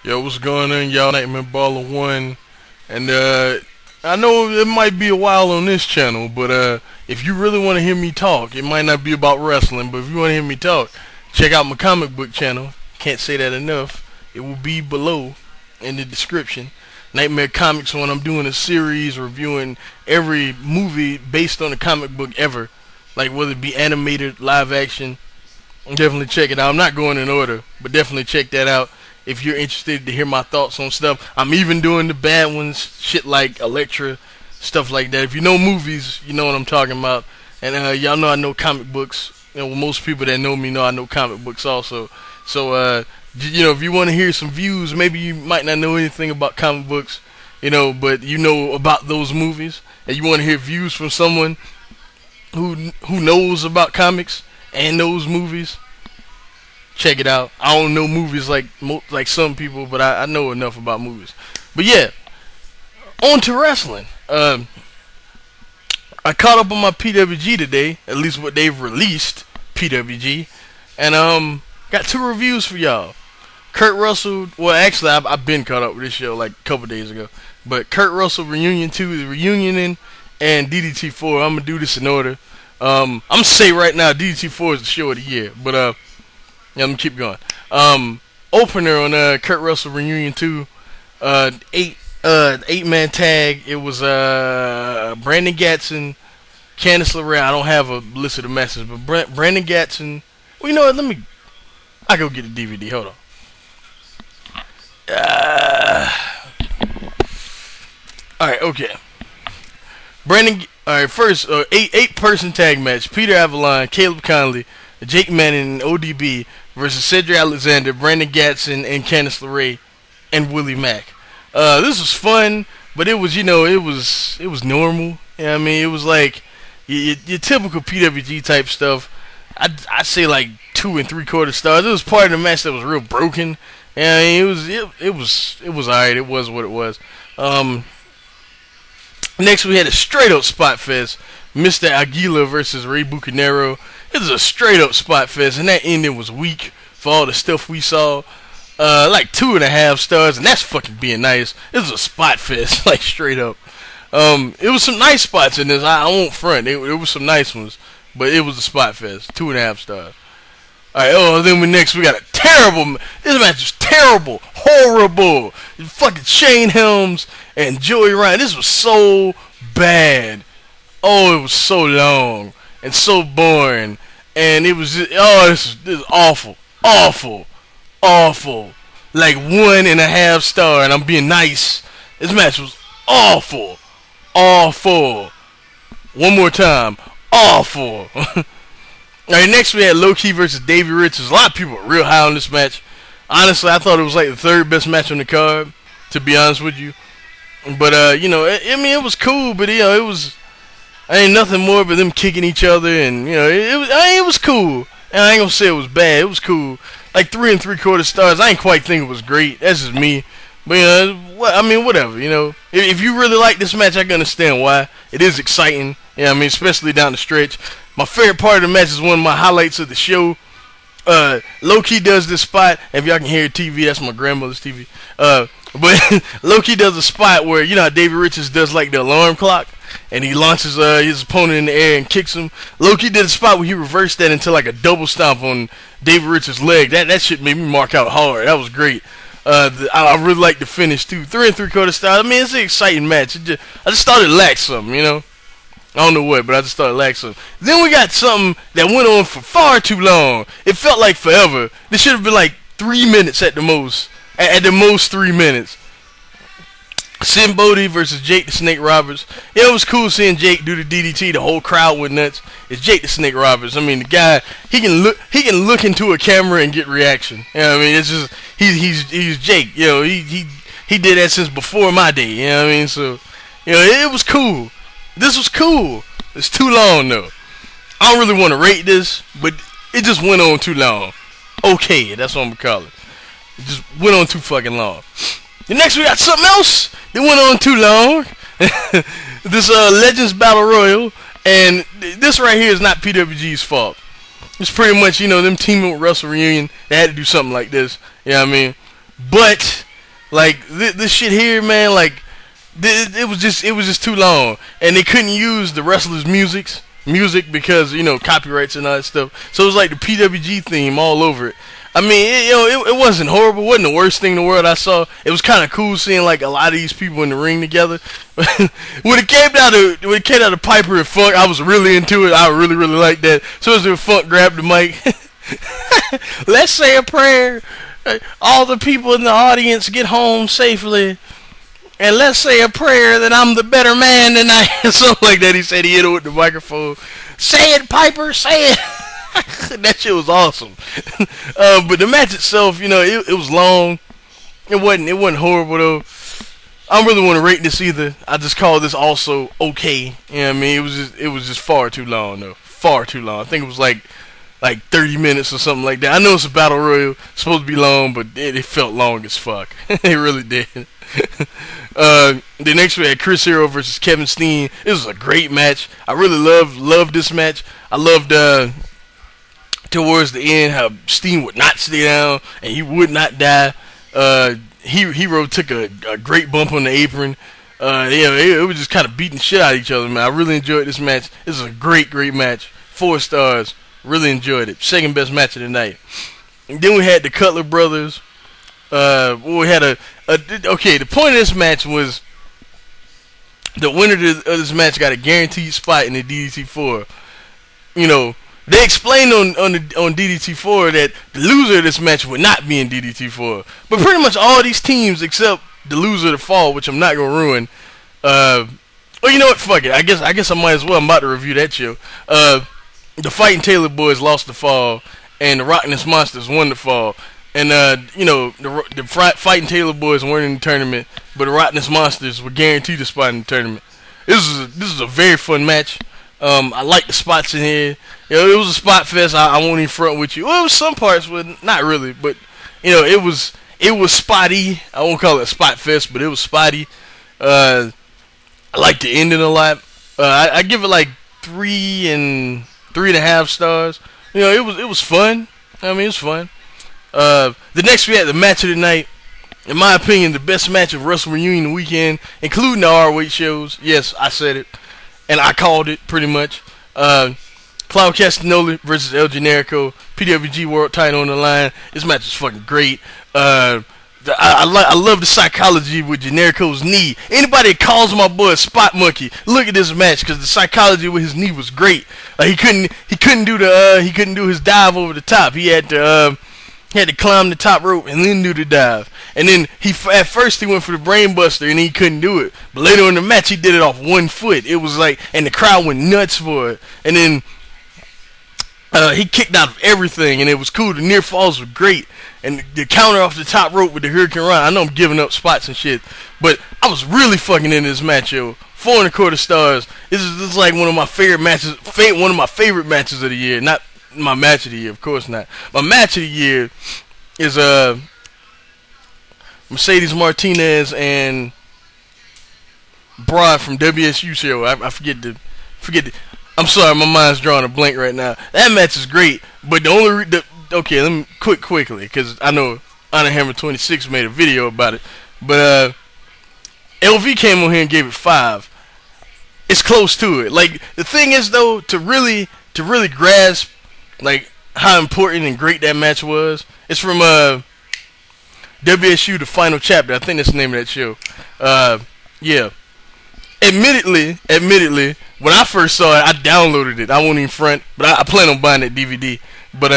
Yo, what's going on, y'all? Nightmare Baller 1. And, I know it might be a while on this channel, but, if you really want to hear me talk, it might not be about wrestling, but if you want to hear me talk, check out my comic book channel. Can't say that enough. It will be below in the description. Nightmare Comics, when I'm doing a series reviewing every movie based on a comic book ever. Like, whether it be animated, live action. Definitely check it out. I'm not going in order, but definitely check that out. If you're interested to hear my thoughts on stuff, I'm even doing the bad ones, shit like Elektra, stuff like that. If you know movies, you know what I'm talking about. And y'all know I know comic books. You know, most people that know me know I know comic books also. So, you know, if you want to hear some views, maybe you might not know anything about comic books, you know, but you know about those movies, and you want to hear views from someone who knows about comics and those movies. Check it out. I don't know movies like some people, but I know enough about movies. But yeah, on to wrestling. I caught up on my PWG today, at least what they've released, PWG, and got 2 reviews for y'all. Kurt Russell, well actually I've been caught up with this show like a couple days ago, but KurtRussellReunion II is reunioning, and DDT4. I'm gonna do this in order. I'm gonna say right now DDT4 is the show of the year, but yeah, let me keep going. Opener on KurtRussellReunion II, 8-man tag. It was Brandon Gatson, Candice, LeRae. I don't have a list of the matches, but Brandon Gatson. Well, you know what? I go get the DVD. Hold on. All right, okay. Brandon. All right, first 8-person tag match. Peter Avalon, Caleb Konley, Jake Manning, and ODB versus Cedric Alexander, Brandon Gatson, and Candice LeRae, and Willie Mack. This was fun, but it was, you know, it was normal. You know what I mean? It was like your typical PWG type stuff. I'd say like 2 3/4 stars. It was part of the match that was real broken. And I mean, it was alright. It was what it was. Next we had a straight up spot fest. Mr. Águila versus Rey Bucanero. It was a straight up spot fest, and that ending was weak for all the stuff we saw. Like 2.5 stars, and that's fucking being nice. It was a spot fest, like straight up. It was some nice spots in this. I won't front. It was some nice ones, but it was a spot fest. 2.5 stars. Alright, then we got a terrible. This match was terrible, horrible. Fucking Shane Helms and Joey Ryan. This was so bad. Oh, it was so long and so boring, and it was just, this is awful, like 1.5 star, and I'm being nice. This match was awful. One more time, awful. Alright, next we had Low-Key versus Davey Richards. A lot of people were real high on this match. Honestly, I thought it was like the 3rd best match on the card, to be honest with you. But you know, I mean, it was cool, but you know, it was. Ain't nothing more but them kicking each other, and you know, it was cool. And I ain't gonna say it was bad. It was cool. Like 3 3/4 stars. I ain't quite think it was great. That's just me. But you know, I mean, whatever. You know, if you really like this match, I can understand why. It is exciting. Yeah, I mean, especially down the stretch. My favorite part of the match is one of my highlights of the show. Low-Key does this spot. If y'all can hear TV, that's my grandmother's TV. But Low-Key does a spot where, you know how Davey Richards does like the alarm clock, and he launches his opponent in the air and kicks him. Low-Key did a spot where he reversed that into like a double stomp on Davey Richards' leg. That shit made me mark out hard. That was great. I really like the finish too. 3 3/4 stars. I mean, it's an exciting match. I just thought it lacked something, you know. I don't know what, but I just thought it lacked something. Then we got something that went on for far too long. It felt like forever. This should have been like 3 minutes at the most. At the most 3 minutes. Sinn Bodhi versus Jake the Snake Roberts. Yeah, it was cool seeing Jake do the DDT. The whole crowd went nuts. It's Jake the Snake Roberts. I mean, the guy, he can look into a camera and get reaction. You know what I mean? It's just he's Jake. You know, he did that since before my day. You know what I mean? So, you know, it was cool. This was cool. It's too long though. I don't really want to rate this, but it just went on too long. Okay, that's what I'm gonna call it. It just went on too fucking long. The next we got something else that went on too long. This Legends Battle Royal, and this right here is not PWG's fault. It's pretty much, you know, them teaming with RussellReunion. They had to do something like this. You know what I mean? But Like this shit here, man. Like it was just too long, and they couldn't use the wrestlers' music because copyrights and all that stuff. So it was like the PWG theme all over it. I mean, it wasn't horrible. It wasn't the worst thing in the world I saw. It was kind of cool seeing like a lot of these people in the ring together. when it came down to Piper and Funk, I was really into it. I really liked that. So as Funk grabbed the mic, let's say a prayer. All the people in the audience get home safely. And let's say a prayer that I'm the better man tonight. Something like that. He said he hit it with the microphone. Say it, Piper, say it. That shit was awesome. But the match itself, it was long. It wasn't horrible though. I don't really want to rate this either. I just call this also okay. You know what I mean? It was just far too long though. Far too long. I think it was like 30 minutes or something like that. I know it's a battle royal, it's supposed to be long, but it felt long as fuck. It really did. The next we had Chris Hero versus Kevin Steen. It was a great match. I really loved this match. I loved towards the end how Steen would not stay down and he would not die. Hero took a great bump on the apron. It was just kind of beating shit out of each other, man. I really enjoyed this match. This is a great match. 4 stars. Really enjoyed it. Second best match of the night. And then we had the Cutler brothers. We had the point of this match was the winner of this match got a guaranteed spot in the DDT4. They explained on DDT4 that the loser of this match would not be in DDT4. But pretty much all these teams except the loser of the fall, which I'm not gonna ruin. You know what? Fuck it. I guess I might as well. I'm about to review that show. The Fightin Taylor boys lost the fall, and the RockNES Monsters won the fall. And the Fightin Taylor boys weren't in the tournament, but the RockNES Monsters were guaranteed a spot in the tournament. This is a very fun match. I like the spots in here. It was a spot fest. I won't even front with you. Well, it was some parts, but not really. But it was spotty. I won't call it a spot fest, but it was spotty. I like the ending a lot. I give it like 3.5 stars. It was fun. I mean, it was fun. The next we had the match of the night. In my opinion, the best match of RussellReunion weekend, including the ROH shows. Yes, I said it, and I called it pretty much. Claudio Castagnoli versus El Generico, PWG World Title on the line. This match is fucking great. I love the psychology with Generico's knee. Anybody that calls my boy a spot monkey, look at this match because the psychology with his knee was great. He couldn't do his dive over the top. He had to climb the top rope and then do the dive. And then at first he went for the brain buster and he couldn't do it. But later in the match he did it off 1 foot. It was like, and the crowd went nuts for it. And then he kicked out of everything and it was cool. The near falls were great. And the counter off the top rope with the Hurricane Run. I know I'm giving up spots and shit, but I was really fucking into this match, yo. 4.25 stars. This is like one of my favorite matches. One of my favorite matches of the year. Not my match of the year, of course not. My match of the year is Mercedes Martinez and Broad from WSU show. I forget the. I'm sorry, my mind's drawing a blank right now. That match is great, but okay, let me quickly, because I know Honor Hammer 26 made a video about it. But LV came on here and gave it 5. It's close to it. Like, the thing is though, to really grasp like how important and great that match was, it's from WSU The Final Chapter. I think that's the name of that show. Yeah. Admittedly, when I first saw it, I downloaded it. I won't even front, but I plan on buying that DVD. But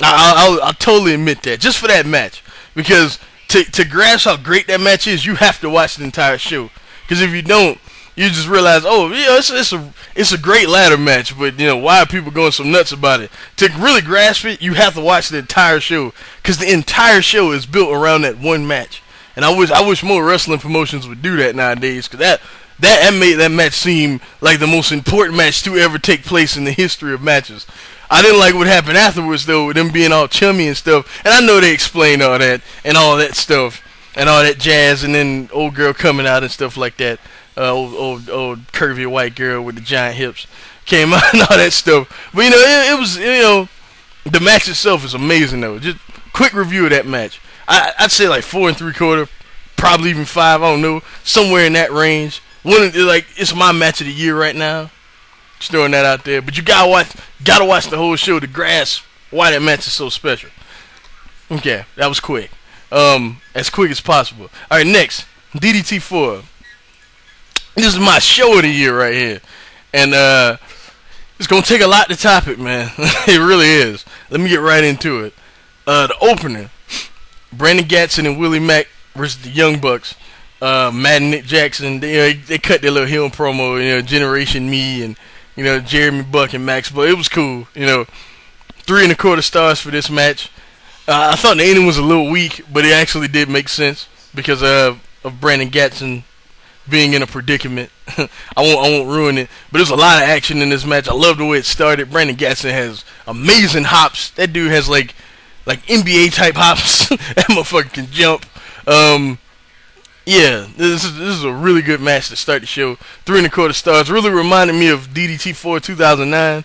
I'll totally admit that, just for that match, because to grasp how great that match is, you have to watch the entire show. Because if you don't, you just realize, oh yeah, it's a great ladder match, but why are people going so nuts about it? To really grasp it, you have to watch the entire show, because the entire show is built around that one match. And I wish more wrestling promotions would do that nowadays, because that made that match seem like the most important match to ever take place in the history of matches. I didn't like what happened afterwards though, with them being all chummy and stuff. And I know they explained all that and all that stuff and all that jazz, and then old girl coming out and stuff like that. Old curvy white girl with the giant hips came out and all that stuff. But it was the match itself is amazing though. Just quick review of that match. I'd say like 4 3/4, probably even 5. I don't know, somewhere in that range. It's my match of the year right now. Just throwing that out there. But you gotta watch the whole show to grasp why that match is so special. Okay, that was quick. As quick as possible. All right, next DDT4. This is my show of the year right here, and it's gonna take a lot to top it, man. It really is. Let me get right into it. The opener, Brandon Gatson and Willie Mack versus the Young Bucks. Matt and Nick Jackson, they cut their little heel promo, Generation Me and Jeremy Buck and Max, but it was cool. 3 1/4 stars for this match. I thought the ending was a little weak, but it actually did make sense because of Brandon Gatson being in a predicament. I won't ruin it, but there's a lot of action in this match. I love the way it started. Brandon Gatson has amazing hops. That dude has like NBA type hops. That motherfucker can jump. Yeah, this is a really good match to start the show. 3 1/4 stars. Really reminded me of DDT4 2009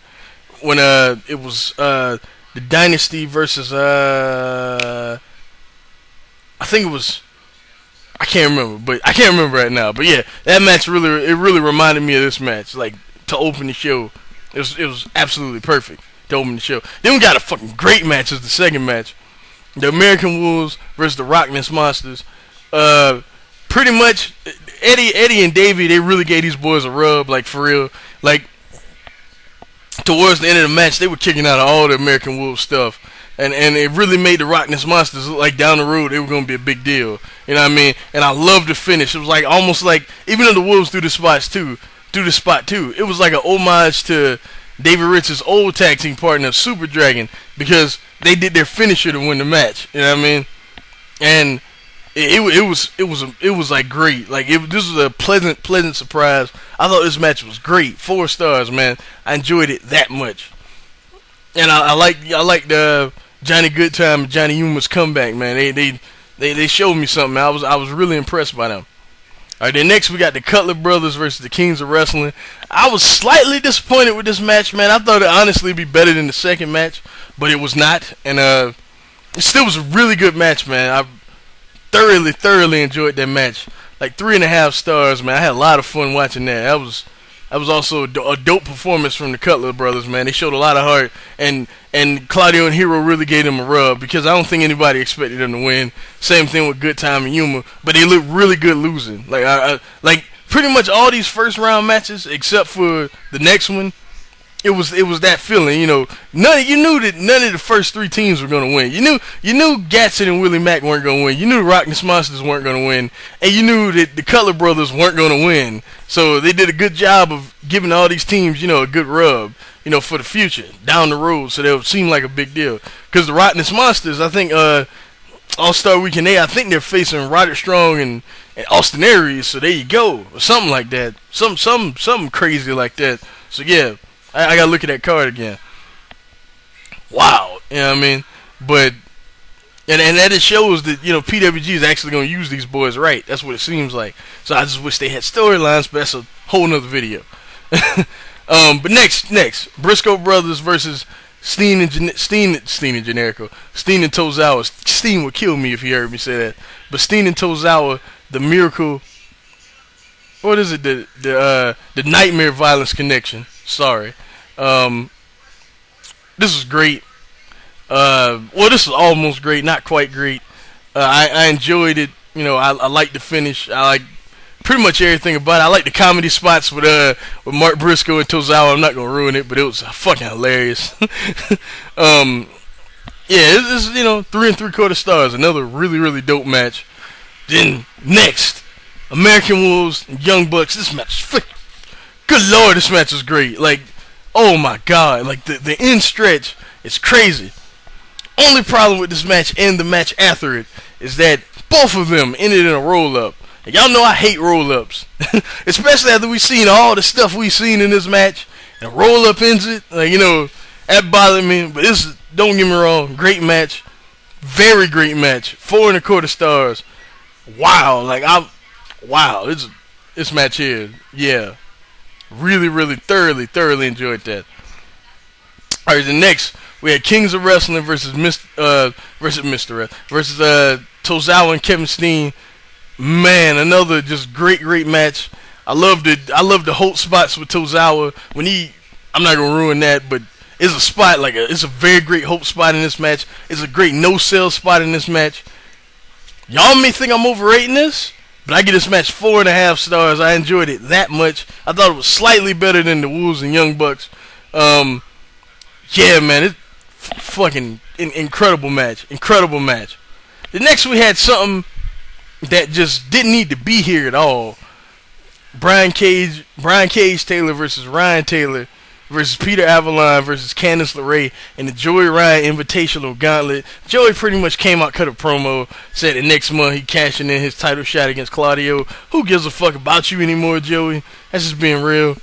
when it was the Dynasty versus I think it was, I can't remember right now. But yeah, that match really reminded me of this match. Like, to open the show, it was absolutely perfect to open the show. Then we got a fucking great match as the second match. The American Wolves versus the RockNES Monsters. Pretty much Eddie and Davey, they really gave these boys a rub, like, for real. Like, towards the end of the match, they were kicking out of all the American Wolves stuff. And it really made the RockNES Monsters look like down the road they were going to be a big deal. You know what I mean? And I loved the finish. It was like almost like, even though the Wolves threw the spot too, it was like an homage to Davey Richards' old tag team partner, Super Dragon, because they did their finisher to win the match. You know what I mean? And it was like great. Like, this was a pleasant surprise. I thought this match was great. 4 stars, man. I enjoyed it that much. And I like the Johnny Goodtime and Johnny Yuma's comeback, man. They showed me something. I was really impressed by them. All right, then next we got the Cutler brothers versus the Kings of Wrestling. I was slightly disappointed with this match, man. I thought it honestly be better than the second match, but it was not. And it still was a really good match, man. I thoroughly enjoyed that match. Like 3.5 stars, man. I had a lot of fun watching that. That was also a dope performance from the Cutler brothers, man. They showed a lot of heart, and Claudio and Hero really gave them a rub because I don't think anybody expected them to win. Same thing with Goodtime and Yuma, but they looked really good losing. Like pretty much all these first round matches except for the next one. It was that feeling, you knew that none of the first 3 teams were gonna win. You knew Gatson and Willie Mack weren't gonna win. You knew the RockNES Monsters weren't gonna win, and you knew that the Cutler brothers weren't gonna win. So they did a good job of giving all these teams, a good rub, for the future down the road, so they'll seem like a big deal. Because the RockNES Monsters, I think All-Star Weekend 8, I think they're facing Roderick Strong and Austin Aries. So there you go, or something like that, something crazy like that. So yeah. I gotta look at that card again. Wow, you know what I mean? But and that it shows that PWG is actually gonna use these boys right. That's what it seems like. So I just wish they had storylines, but that's a whole nother video. But next, Briscoe brothers versus Steen and Generico. Steen and Tozawa. Steen would kill me if he heard me say that. But Steen and Tozawa, the Miracle. What is it? The Nightmare Violence Connection. Sorry. This is great. This is almost great, not quite great. I enjoyed it. I like the finish. I like pretty much everything about it. I like the comedy spots with Mark Briscoe and Tozawa. I'm not gonna ruin it, but it was fucking hilarious. Yeah, it's 3 3/4 stars. Another really dope match. Then next, American Wolves and Young Bucks. This match is good lord, this match is great. Like, oh my god, like the end stretch is crazy. Only problem with this match and the match after it is that both of them ended in a roll-up. And y'all know I hate roll-ups. Especially after we've seen all the stuff we've seen in this match. And roll-up ends it. Like, that bothered me. But don't get me wrong, great match. Very great match. 4 1/4 stars. Wow, this match here, yeah. Really thoroughly enjoyed that. Alright, the next We had Kings of Wrestling versus Mr. versus Tozawa and Kevin Steen. Man, another just great match. I love the Holt spots with Tozawa when I'm not gonna ruin that, but it's a spot it's a very great Holt spot in this match. It's a great no-sell spot in this match. Y'all may think I'm overrating this, but I give this match 4.5 stars. I enjoyed it that much. I thought it was slightly better than the Wolves and Young Bucks. Yeah, man, it's fucking incredible match. Incredible match. The next we had something that just didn't need to be here at all. Brian Cage Taylor versus Ryan Taylor versus Peter Avalon versus Candice LeRae in the Joey Ryan Invitational Gauntlet. Joey pretty much came out, cut a promo, said that next month he cashing in his title shot against Claudio. Who gives a fuck about you anymore, Joey? That's just being real.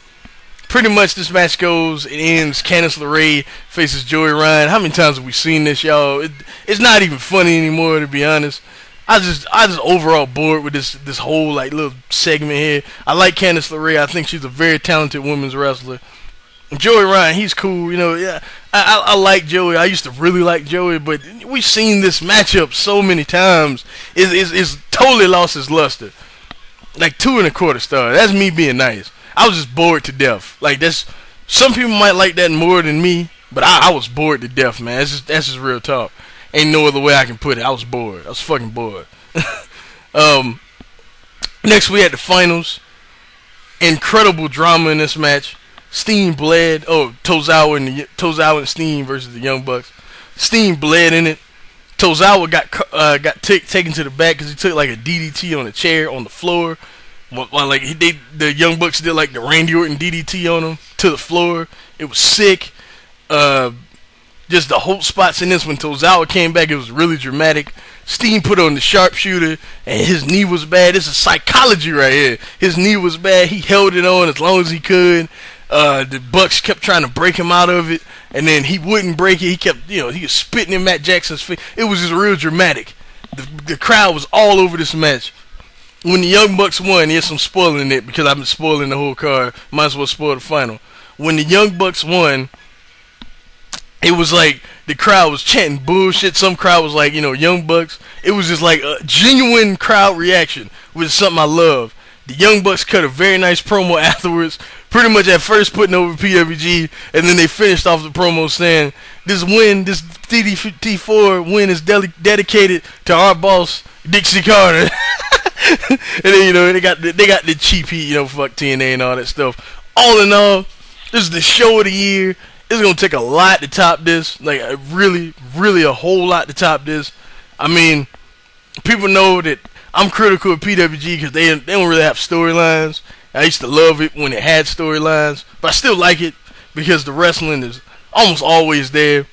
Pretty much this match goes, it ends, Candice LeRae faces Joey Ryan. How many times have we seen this, y'all? It's not even funny anymore, to be honest. I just overall bored with this whole little segment here. I like Candice LeRae. I think she's a very talented women's wrestler. Joey Ryan, he's cool, yeah. I like Joey. I used to really like Joey, but we've seen this matchup so many times. It's totally lost its luster. 2.25 stars. That's me being nice. I was just bored to death. Some people might like that more than me, but I was bored to death, man. That's just real talk. Ain't no other way I can put it. I was bored. I was fucking bored. Next we had the finals. Incredible drama in this match. Steen bled. Tozawa and Steen versus the Young Bucks. Steen bled in it. Tozawa got taken to the back because he took a DDT on a chair on the floor. While the Young Bucks did the Randy Orton DDT on him to the floor. It was sick. Just the whole spots in this when Tozawa came back, it was really dramatic. Steen put on the sharpshooter, and his knee was bad. This is psychology right here. His knee was bad. He held it on as long as he could. The Bucks kept trying to break him out of it, and then he wouldn't break it. He kept, he was spitting in Matt Jackson's face. It was just real dramatic. The crowd was all over this match. When the Young Bucks won, yes, I'm spoiling it because I've been spoiling the whole card. Might as well spoil the final. When the Young Bucks won, it was the crowd was chanting bullshit. Some crowd was Young Bucks. It was just a genuine crowd reaction, which is something I love. The Young Bucks cut a very nice promo afterwards, pretty much at first putting over PWG, and then they finished off the promo saying, this DDT4 win is dedicated to our boss, Dixie Carter. And then, they got the cheap heat, fuck TNA and all that stuff. All in all, this is the show of the year. It's going to take a lot to top this. Really a whole lot to top this. I mean, people know that I'm critical of PWG because they don't really have storylines. I used to love it when it had storylines, but I still like it because the wrestling is almost always there.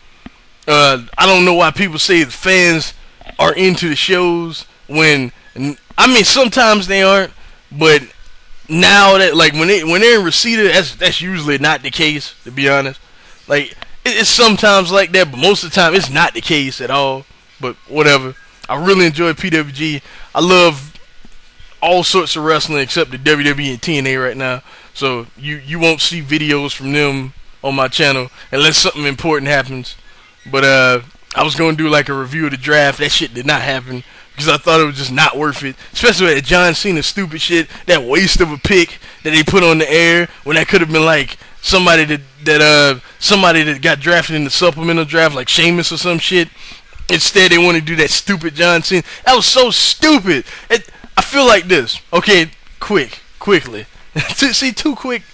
I don't know why people say the fans are into the shows when, sometimes they aren't, but now that when they're in Reseda, that's usually not the case, to be honest. It's sometimes like that, but most of the time it's not the case at all. But whatever. I really enjoy PWG. I love all sorts of wrestling except the WWE and TNA right now. So you won't see videos from them on my channel unless something important happens. But I was going to do a review of the draft. That shit did not happen because I thought it was just not worth it. Especially that John Cena stupid shit, that waste of a pick that they put on the air when that could have been somebody that got drafted in the supplemental draft, like Sheamus or some shit. Instead, they want to do that stupid John Cena. That was so stupid. I feel like this. Okay, quickly. See, two quick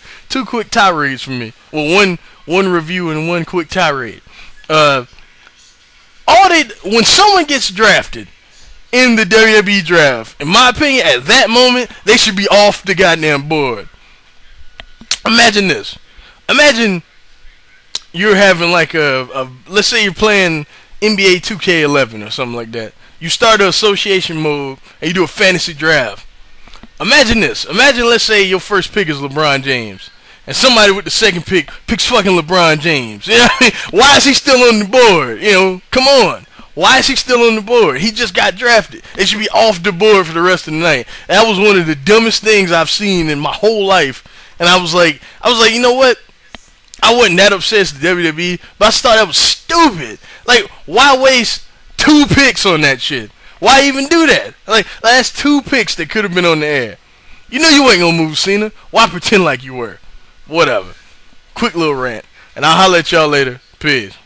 tirades from me. Well, one review and one quick tirade. When someone gets drafted in the WWE draft, in my opinion, at that moment, they should be off the goddamn board. Imagine this. Imagine you're having let's say you're playing NBA 2K11 or something like that. You start an association mode and you do a fantasy draft. Imagine this. Imagine, let's say your first pick is LeBron James, and somebody with the second pick picks fucking LeBron James. You know what I mean? Why is he still on the board? Come on. Why is he still on the board? He just got drafted. They should be off the board for the rest of the night. That was one of the dumbest things I've seen in my whole life. And I was like, you know what? I wasn't that obsessed with WWE, but I just thought that was stupid. Like, why waste 2 picks on that shit? Why even do that? Like that's 2 picks that could have been on the air. You know you ain't gonna move Cena. Why pretend like you were? Whatever. Quick little rant. And I'll holler at y'all later. Peace.